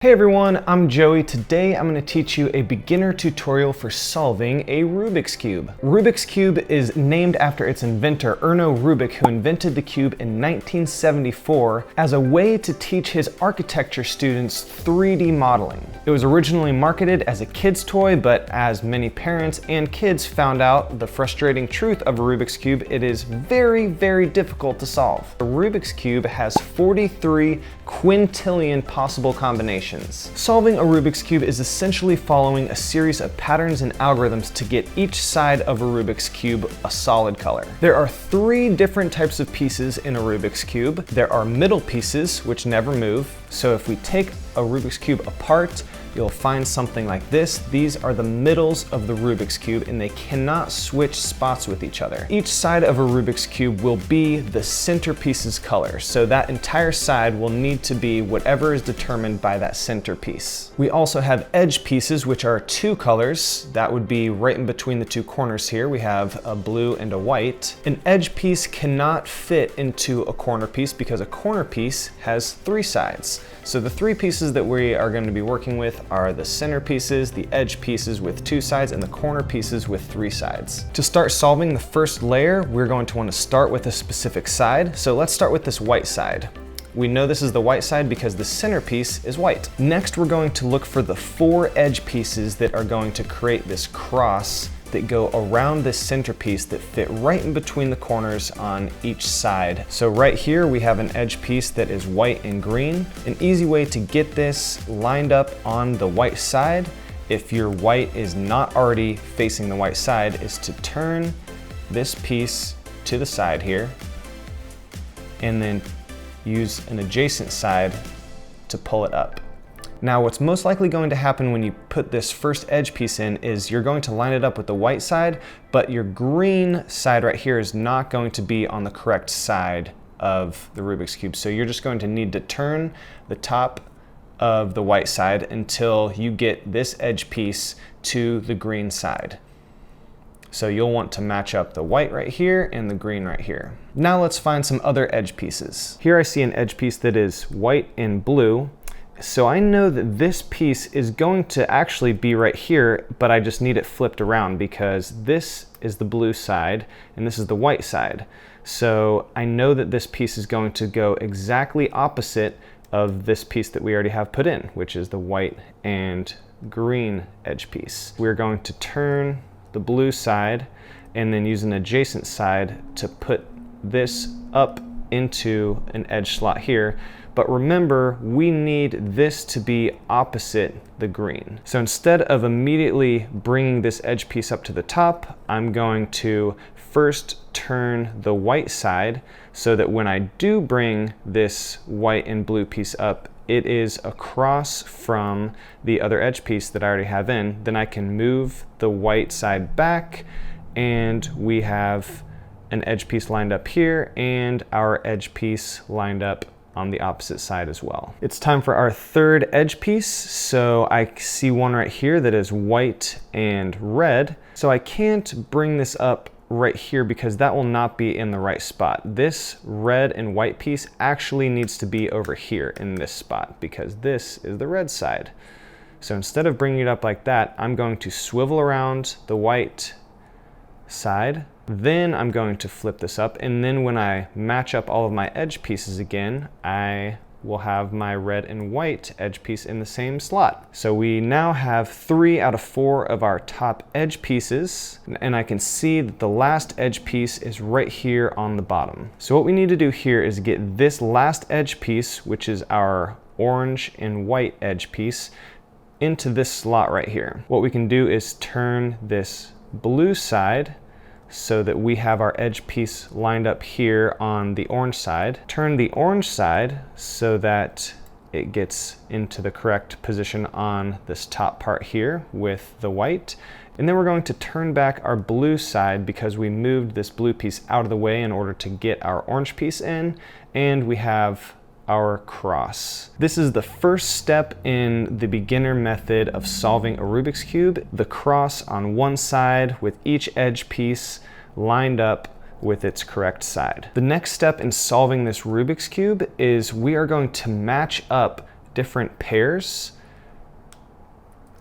Hey everyone, I'm Joey. Today I'm going to teach you a beginner tutorial for solving a Rubik's Cube. Rubik's Cube is named after its inventor, Erno Rubik, who invented the cube in 1974 as a way to teach his architecture students 3D modeling. It was originally marketed as a kid's toy, but as many parents and kids found out the frustrating truth of a Rubik's Cube, it is very, very difficult to solve. A Rubik's Cube has 43 quintillion possible combinations. Solving a Rubik's Cube is essentially following a series of patterns and algorithms to get each side of a Rubik's Cube a solid color. There are 3 different types of pieces in a Rubik's Cube. There are middle pieces, which never move. So if we take a Rubik's Cube apart, you'll find something like this. These are the middles of the Rubik's Cube and they cannot switch spots with each other. Each side of a Rubik's Cube will be the centerpiece's color. So that entire side will need to be whatever is determined by that centerpiece. We also have edge pieces, which are 2 colors. That would be right in between the 2 corners here. We have a blue and a white. An edge piece cannot fit into a corner piece because a corner piece has 3 sides. So the 3 pieces that we are going to be working with are the center pieces, the edge pieces with 2 sides, and the corner pieces with 3 sides. To start solving the first layer, we're going to want to start with a specific side. So let's start with this white side. We know this is the white side because the centerpiece is white. Next, we're going to look for the 4 edge pieces that are going to create this cross that go around this centerpiece that fit right in between the corners on each side. So right here we have an edge piece that is white and green. An easy way to get this lined up on the white side, if your white is not already facing the white side, is to turn this piece to the side here and then use an adjacent side to pull it up. Now, what's most likely going to happen when you put this first edge piece in is you're going to line it up with the white side, but your green side right here is not going to be on the correct side of the Rubik's Cube. So you're just going to need to turn the top of the white side until you get this edge piece to the green side. So you'll want to match up the white right here and the green right here. Now let's find some other edge pieces. Here I see an edge piece that is white and blue. So I know that this piece is going to actually be right here, but I just need it flipped around because this is the blue side and this is the white side. So I know that this piece is going to go exactly opposite of this piece that we already have put in, which is the white and green edge piece. We're going to turn the blue side and then use an adjacent side to put this up into an edge slot here. But remember, we need this to be opposite the green. So instead of immediately bringing this edge piece up to the top, I'm going to first turn the white side so that when I do bring this white and blue piece up, it is across from the other edge piece that I already have in. Then I can move the white side back and we have an edge piece lined up here and our edge piece lined up on the opposite side as well. It's time for our 3rd edge piece. So I see one right here that is white and red. So I can't bring this up right here because that will not be in the right spot. This red and white piece actually needs to be over here in this spot because this is the red side. So instead of bringing it up like that, I'm going to swivel around the white side. Then I'm going to flip this up, and then when I match up all of my edge pieces again, I will have my red and white edge piece in the same slot. So we now have 3 out of 4 of our top edge pieces, and I can see that the last edge piece is right here on the bottom. So what we need to do here is get this last edge piece, which is our orange and white edge piece, into this slot right here. What we can do is turn this blue side so that we have our edge piece lined up here on the orange side. Turn the orange side so that it gets into the correct position on this top part here with the white. And then we're going to turn back our blue side because we moved this blue piece out of the way in order to get our orange piece in, and we have our cross. This is the first step in the beginner method of solving a Rubik's Cube. The cross on one side with each edge piece lined up with its correct side. The next step in solving this Rubik's Cube is we are going to match up different pairs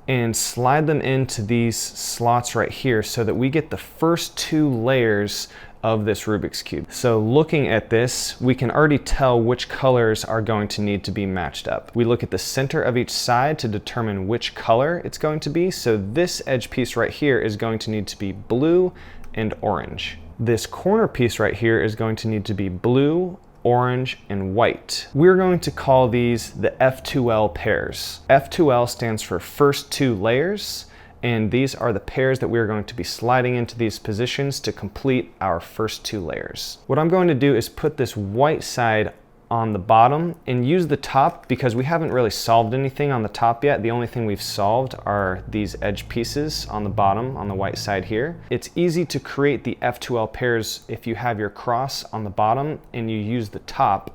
and slide them into these slots right here so that we get the first 2 layers of this Rubik's Cube. So looking at this, we can already tell which colors are going to need to be matched up. We look at the center of each side to determine which color it's going to be. So this edge piece right here is going to need to be blue and orange. This corner piece right here is going to need to be blue, orange, and white. We're going to call these the F2L pairs. F2L stands for first 2 layers, and these are the pairs that we're going to be sliding into these positions to complete our first 2 layers. What I'm going to do is put this white side on the bottom and use the top because we haven't really solved anything on the top yet. The only thing we've solved are these edge pieces on the bottom on the white side here. It's easy to create the F2L pairs if you have your cross on the bottom and you use the top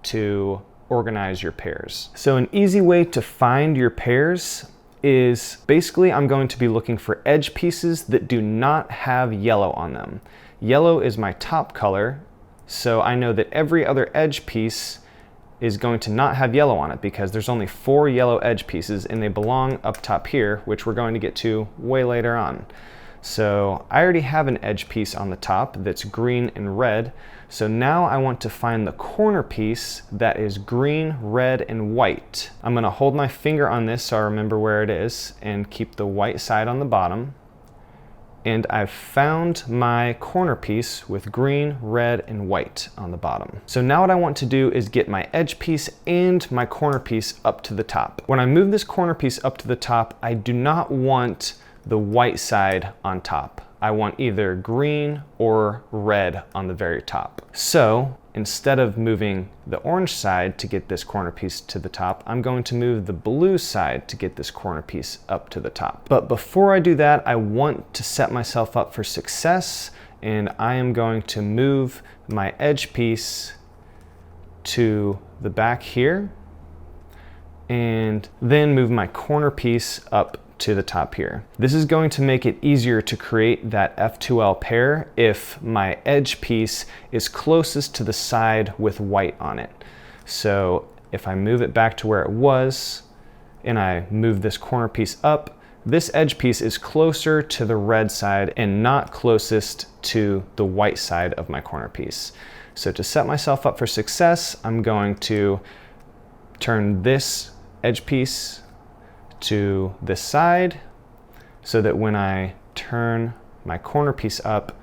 to organize your pairs. So an easy way to find your pairs is basically I'm going to be looking for edge pieces that do not have yellow on them. Yellow is my top color, so I know that every other edge piece is going to not have yellow on it because there's only 4 yellow edge pieces and they belong up top here, which we're going to get to way later on. So I already have an edge piece on the top that's green and red. So now I want to find the corner piece that is green, red, and white. I'm gonna hold my finger on this so I remember where it is and keep the white side on the bottom. And I've found my corner piece with green, red, and white on the bottom. So now what I want to do is get my edge piece and my corner piece up to the top. When I move this corner piece up to the top, I do not want the white side on top. I want either green or red on the very top. So instead of moving the orange side to get this corner piece to the top, I'm going to move the blue side to get this corner piece up to the top. But before I do that, I want to set myself up for success, and I am going to move my edge piece to the back here and then move my corner piece up to the top here. This is going to make it easier to create that F2L pair if my edge piece is closest to the side with white on it. So if I move it back to where it was and I move this corner piece up, this edge piece is closer to the red side and not closest to the white side of my corner piece. So to set myself up for success, I'm going to turn this edge piece to this side so that when I turn my corner piece up,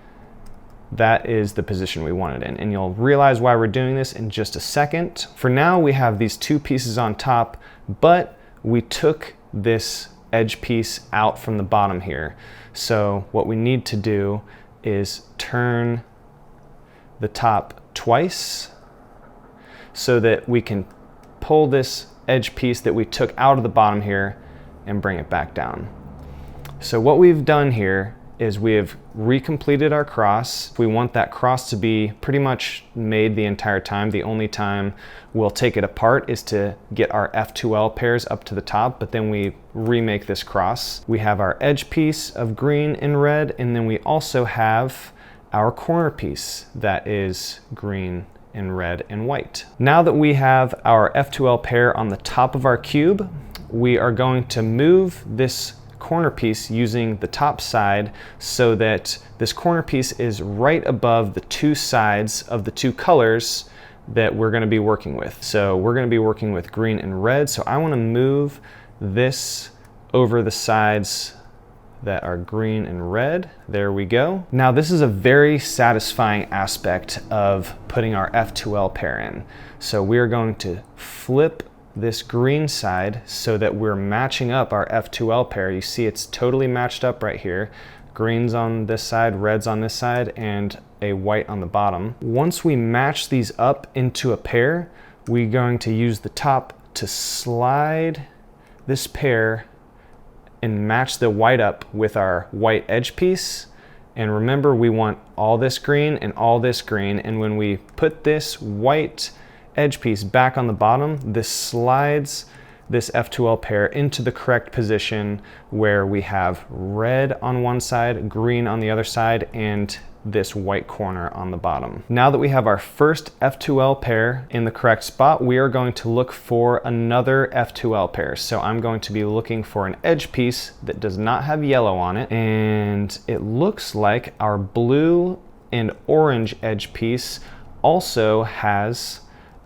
that is the position we want it in. And you'll realize why we're doing this in just a second. For now, we have these 2 pieces on top, but we took this edge piece out from the bottom here. So what we need to do is turn the top twice so that we can pull this edge piece that we took out of the bottom here and bring it back down. So what we've done here is we have recompleted our cross. We want that cross to be pretty much made the entire time. The only time we'll take it apart is to get our F2L pairs up to the top, but then we remake this cross. We have our edge piece of green and red, and then we also have our corner piece that is green and red and white. Now that we have our F2L pair on the top of our cube, we are going to move this corner piece using the top side so that this corner piece is right above the 2 sides of the 2 colors that we're going to be working with. So we're going to be working with green and red, so I want to move this over the sides that are green and red. There we go. Now this is a very satisfying aspect of putting our F2L pair in. So we're going to flip this green side so that we're matching up our F2L pair. You see it's totally matched up right here. Green's on this side, red's on this side, and a white on the bottom. Once we match these up into a pair, we're going to use the top to slide this pair and match the white up with our white edge piece. And remember, we want all this green and all this green, and when we put this white edge piece back on the bottom, this slides this F2L pair into the correct position where we have red on one side, green on the other side, and this white corner on the bottom. Now that we have our first F2L pair in the correct spot, we are going to look for another F2L pair. So I'm going to be looking for an edge piece that does not have yellow on it, and it looks like our blue and orange edge piece also has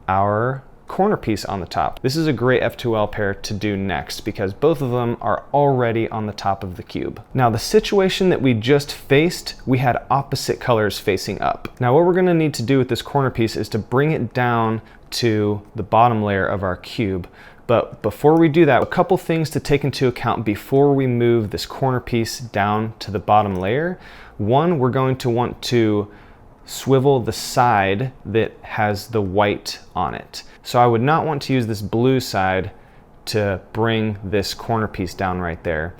our corner piece on the top. This is a great F2L pair to do next because both of them are already on the top of the cube. Now the situation that we just faced, we had opposite colors facing up. Now what we're gonna need to do with this corner piece is to bring it down to the bottom layer of our cube. But before we do that, a couple things to take into account before we move this corner piece down to the bottom layer. One, we're going to want to swivel the side that has the white on it. So I would not want to use this blue side to bring this corner piece down right there.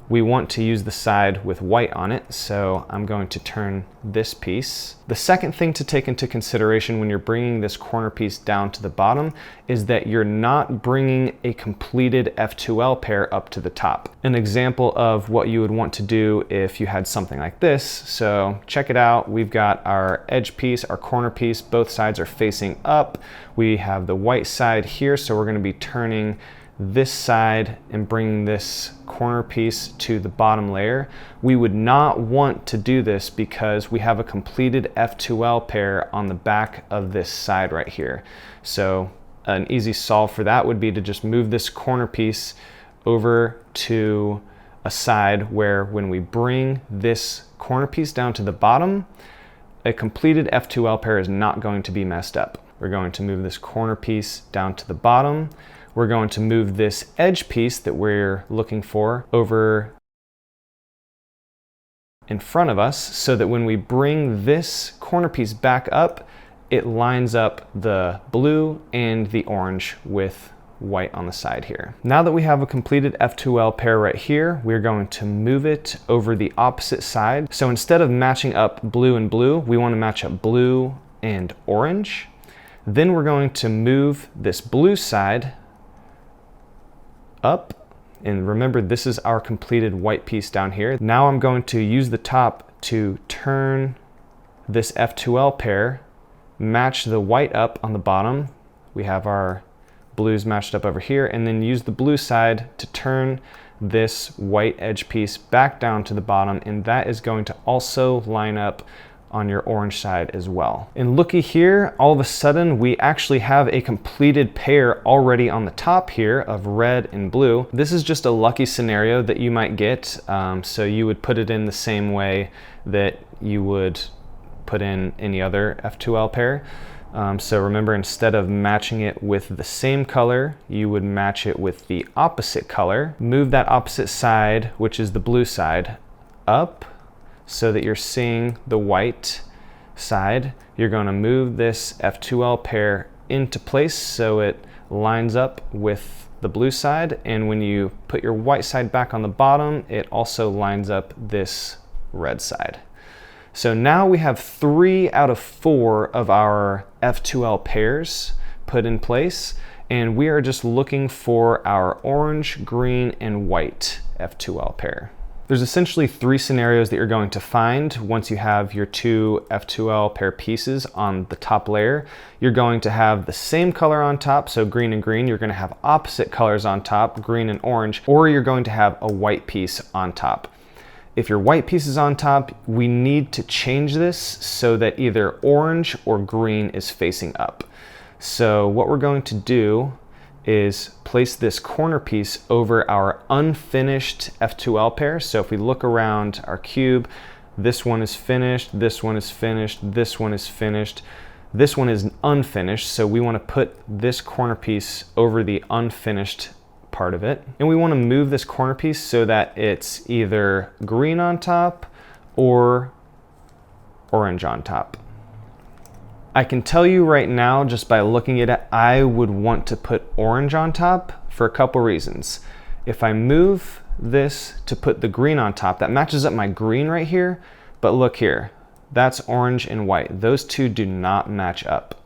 We want to use the side with white on it, so I'm going to turn this piece. The second thing to take into consideration when you're bringing this corner piece down to the bottom is that you're not bringing a completed F2L pair up to the top. An example of what you would want to do if you had something like this. So check it out. We've got our edge piece, our corner piece, both sides are facing up. We have the white side here, so we're going to be turning this side and bringing this corner piece to the bottom layer. We would not want to do this because we have a completed F2L pair on the back of this side right here. So an easy solve for that would be to just move this corner piece over to a side where when we bring this corner piece down to the bottom, a completed F2L pair is not going to be messed up. We're going to move this corner piece down to the bottom. We're going to move this edge piece that we're looking for over in front of us so that when we bring this corner piece back up, it lines up the blue and the orange with white on the side here. Now that we have a completed F2L pair right here, we're going to move it over the opposite side. So instead of matching up blue and blue, we want to match up blue and orange. Then we're going to move this blue side up, and remember this is our completed white piece down here. Now I'm going to use the top to turn this F2L pair, match the white up on the bottom. We have our blues matched up over here, and then use the blue side to turn this white edge piece back down to the bottom, and that is going to also line up on your orange side as well. And looky here, all of a sudden we actually have a completed pair already on the top here of red and blue. This is just a lucky scenario that you might get. So you would put it in the same way that you would put in any other F2L pair. So remember, instead of matching it with the same color, you would match it with the opposite color. Move that opposite side, which is the blue side, up so that you're seeing the white side. You're going to move this F2L pair into place so it lines up with the blue side, and when you put your white side back on the bottom, it also lines up this red side. So now we have 3 out of 4 of our F2L pairs put in place, and we are just looking for our orange, green, and white F2L pair. There's essentially 3 scenarios that you're going to find once you have your 2 F2L pair pieces on the top layer. You're going to have the same color on top, so green and green. You're going to have opposite colors on top, green and orange, or you're going to have a white piece on top. If your white piece is on top, we need to change this so that either orange or green is facing up. So what we're going to do is place this corner piece over our unfinished F2L pair. So if we look around our cube, this one is finished, this one is finished, this one is finished, this one is unfinished. So we want to put this corner piece over the unfinished part of it. And we want to move this corner piece so that it's either green on top or orange on top. I can tell you right now, just by looking at it, I would want to put orange on top for a couple reasons. If I move this to put the green on top, that matches up my green right here, but look here, that's orange and white. Those two do not match up.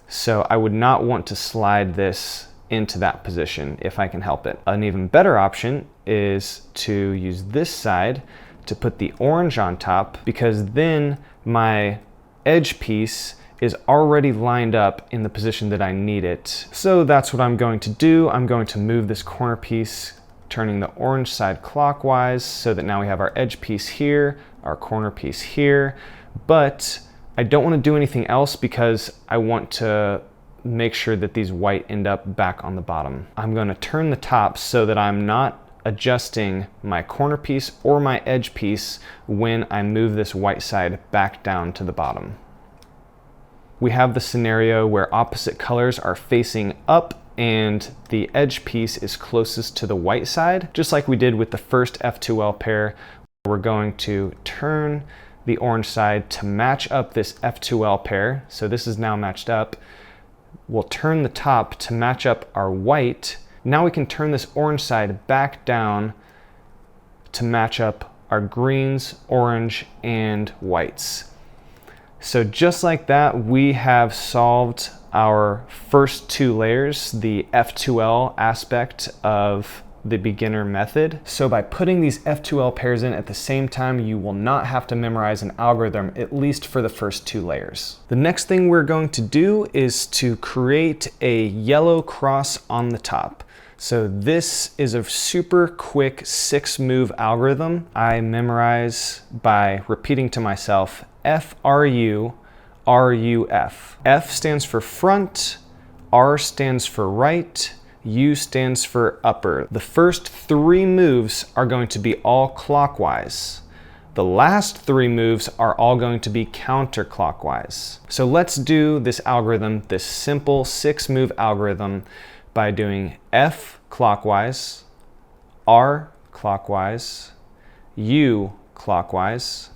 So I would not want to slide this into that position if I can help it. An even better option is to use this side to put the orange on top, because then my edge piece is already lined up in the position that I need it. So that's what I'm going to do. I'm going to move this corner piece, turning the orange side clockwise, so that now we have our edge piece here, our corner piece here. But I don't want to do anything else because I want to make sure that these white end up back on the bottom. I'm going to turn the top so that I'm not adjusting my corner piece or my edge piece when I move this white side back down to the bottom. We have the scenario where opposite colors are facing up and the edge piece is closest to the white side. Just like we did with the first F2L pair, we're going to turn the orange side to match up this F2L pair. So this is now matched up. We'll turn the top to match up our white. Now we can turn this orange side back down to match up our greens, orange, and whites. So just like that, we have solved our first two layers, the F2L aspect of the beginner method. So by putting these F2L pairs in at the same time, you will not have to memorize an algorithm, at least for the first two layers. The next thing we're going to do is to create a yellow cross on the top. So this is a super quick 6-move algorithm I memorize by repeating to myself, FRU, RUF. F stands for front, R stands for right, U stands for upper. The first 3 moves are going to be all clockwise. The last 3 moves are all going to be counterclockwise. So let's do this algorithm, this simple 6-move algorithm, by doing F clockwise, R clockwise, U clockwise,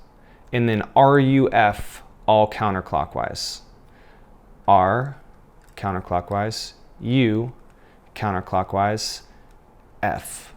and then RUF all counterclockwise. R counterclockwise, U counterclockwise, F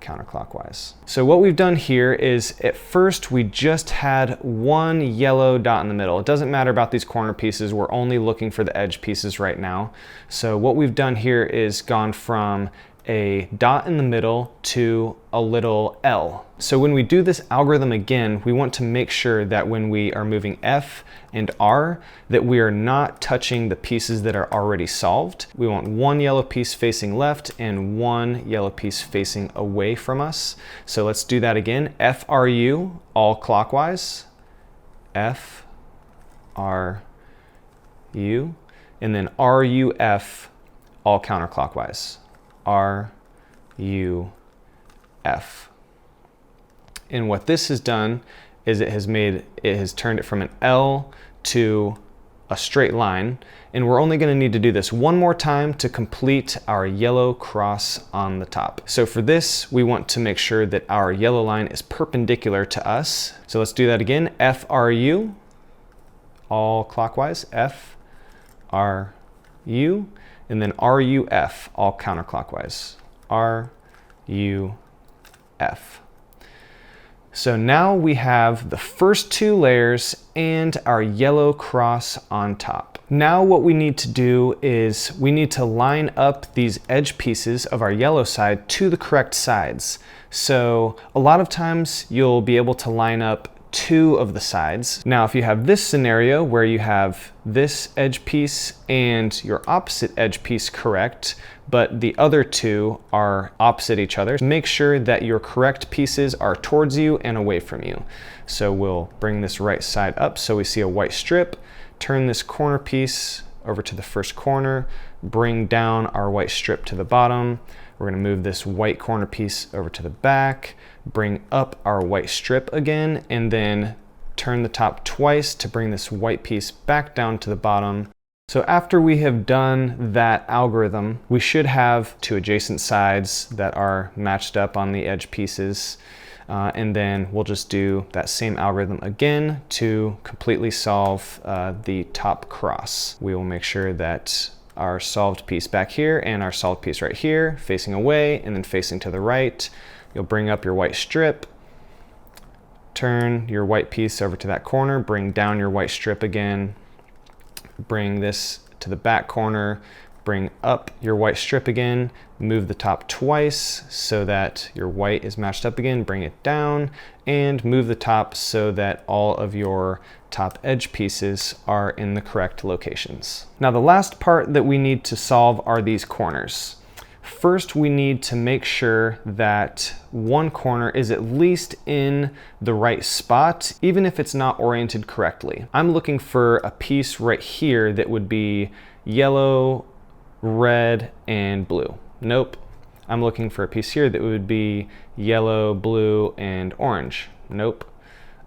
counterclockwise. So what we've done here is at first we just had one yellow dot in the middle. It doesn't matter about these corner pieces. We're only looking for the edge pieces right now. So what we've done here is gone from a dot in the middle to a little L. So when we do this algorithm again, we want to make sure that when we are moving F and R, that we are not touching the pieces that are already solved. We want one yellow piece facing left and one yellow piece facing away from us. So let's do that again. FRU, all clockwise. F, R, U, and then RUF, all counterclockwise. R, U, F. And what this has done is it has turned it from an L to a straight line. And we're only going to need to do this one more time to complete our yellow cross on the top. So for this, we want to make sure that our yellow line is perpendicular to us. So let's do that again. F, R, U, all clockwise. F, R, U. And then RUF, all counterclockwise. RUF. So now we have the first 2 layers and our yellow cross on top. Now what we need to do is we need to line up these edge pieces of our yellow side to the correct sides. So a lot of times you'll be able to line up 2 of the sides. Now, if you have this scenario where you have this edge piece and your opposite edge piece correct, but the other 2 are opposite each other, make sure that your correct pieces are towards you and away from you. So we'll bring this right side up so we see a white strip, turn this corner piece over to the first corner, bring down our white strip to the bottom. We're going to move this white corner piece over to the back, bring up our white strip again, and then turn the top twice to bring this white piece back down to the bottom. So after we have done that algorithm, we should have 2 adjacent sides that are matched up on the edge pieces. And then we'll just do that same algorithm again to completely solve the top cross. We will make sure that our solved piece back here and our solved piece right here, facing away and then facing to the right. You'll bring up your white strip, turn your white piece over to that corner, bring down your white strip again, bring this to the back corner, bring up your white strip again, move the top twice so that your white is matched up again, bring it down, and move the top so that all of your top edge pieces are in the correct locations. Now the last part that we need to solve are these corners. First, we need to make sure that one corner is at least in the right spot, even if it's not oriented correctly. I'm looking for a piece right here that would be yellow, red, and blue. Nope. I'm looking for a piece here that would be yellow, blue, and orange. Nope.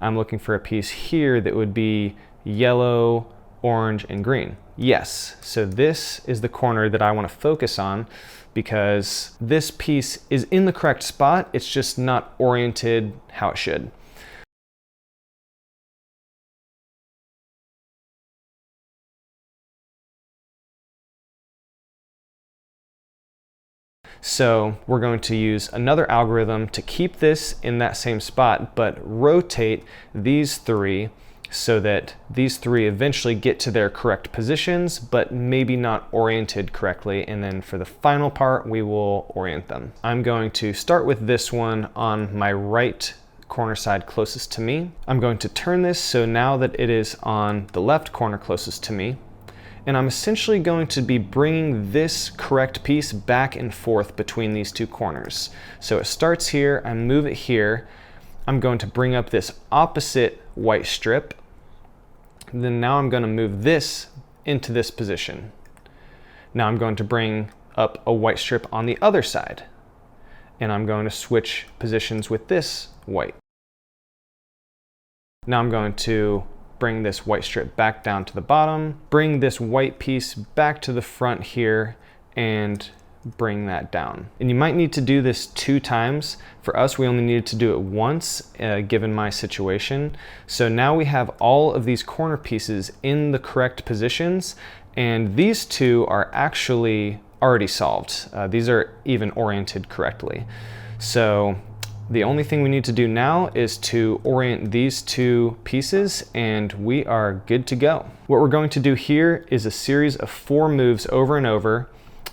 I'm looking for a piece here that would be yellow, orange, and green. Yes. So this is the corner that I want to focus on because this piece is in the correct spot. It's just not oriented how it should. So we're going to use another algorithm to keep this in that same spot, but rotate these three so that these three eventually get to their correct positions, but maybe not oriented correctly. And then for the final part, we will orient them. I'm going to start with this one on my right corner side closest to me. I'm going to turn this so now that it is on the left corner closest to me. And I'm essentially going to be bringing this correct piece back and forth between these two corners. So it starts here, I move it here. I'm going to bring up this opposite white strip. Then now I'm going to move this into this position. Now I'm going to bring up a white strip on the other side. And I'm going to switch positions with this white. Now I'm going to bring this white strip back down to the bottom, bring this white piece back to the front here, and bring that down. And you might need to do this 2 times. For us, we only needed to do it once, given my situation. So now we have all of these corner pieces in the correct positions, and these 2 are actually already solved. These are even oriented correctly. So the only thing we need to do now is to orient these 2 pieces and we are good to go. What we're going to do here is a series of 4 moves over and over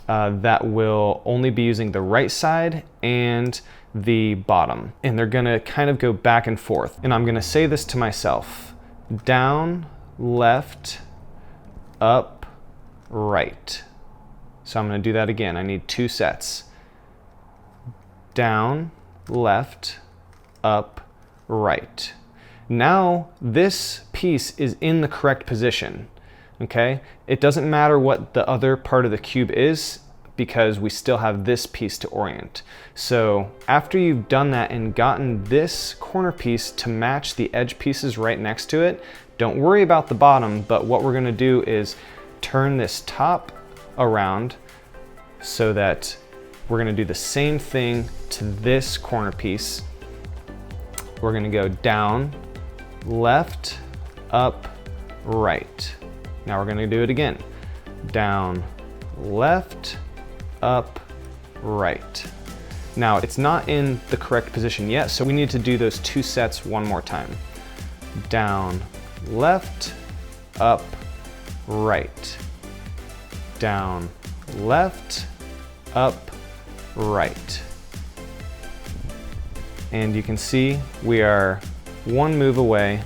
that will only be using the right side and the bottom. And they're gonna kind of go back and forth. And I'm gonna say this to myself: down, left, up, right. So I'm gonna do that again. I need 2 sets. Down, left, up, right. Now this piece is in the correct position, okay? It doesn't matter what the other part of the cube is because we still have this piece to orient. So after you've done that and gotten this corner piece to match the edge pieces right next to it, don't worry about the bottom, but what we're gonna do is turn this top around so that we're gonna do the same thing to this corner piece. We're gonna go down, left, up, right. Now we're gonna do it again. Down, left, up, right. Now it's not in the correct position yet, so we need to do those 2 sets one more time. Down, left, up, right. Down, left, up, right. And you can see we are 1 move away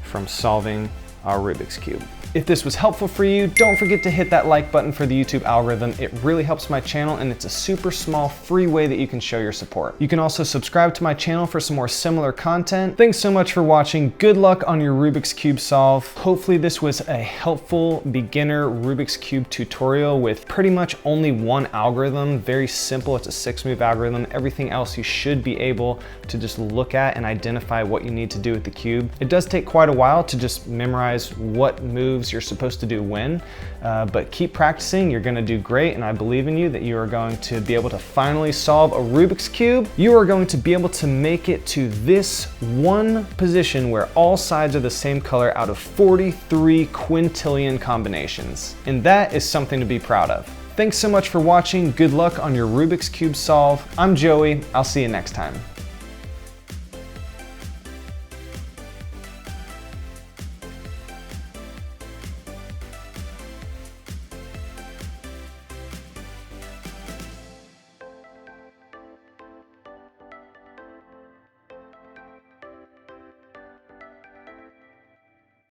from solving our Rubik's Cube. If this was helpful for you, don't forget to hit that like button for the YouTube algorithm. It really helps my channel and it's a super small free way that you can show your support. You can also subscribe to my channel for some more similar content. Thanks so much for watching. Good luck on your Rubik's Cube solve. Hopefully this was a helpful beginner Rubik's Cube tutorial with pretty much only 1 algorithm. Very simple, it's a 6-move algorithm. Everything else you should be able to just look at and identify what you need to do with the cube. It does take quite a while to just memorize what moves you're supposed to do when, but keep practicing, you're gonna do great, and I believe in you that you are going to be able to finally solve a Rubik's Cube. You are going to be able to make it to this one position where all sides are the same color out of 43 quintillion combinations. And that is something to be proud of. Thanks so much for watching. Good luck on your Rubik's Cube solve. I'm Joey. I'll see you next time.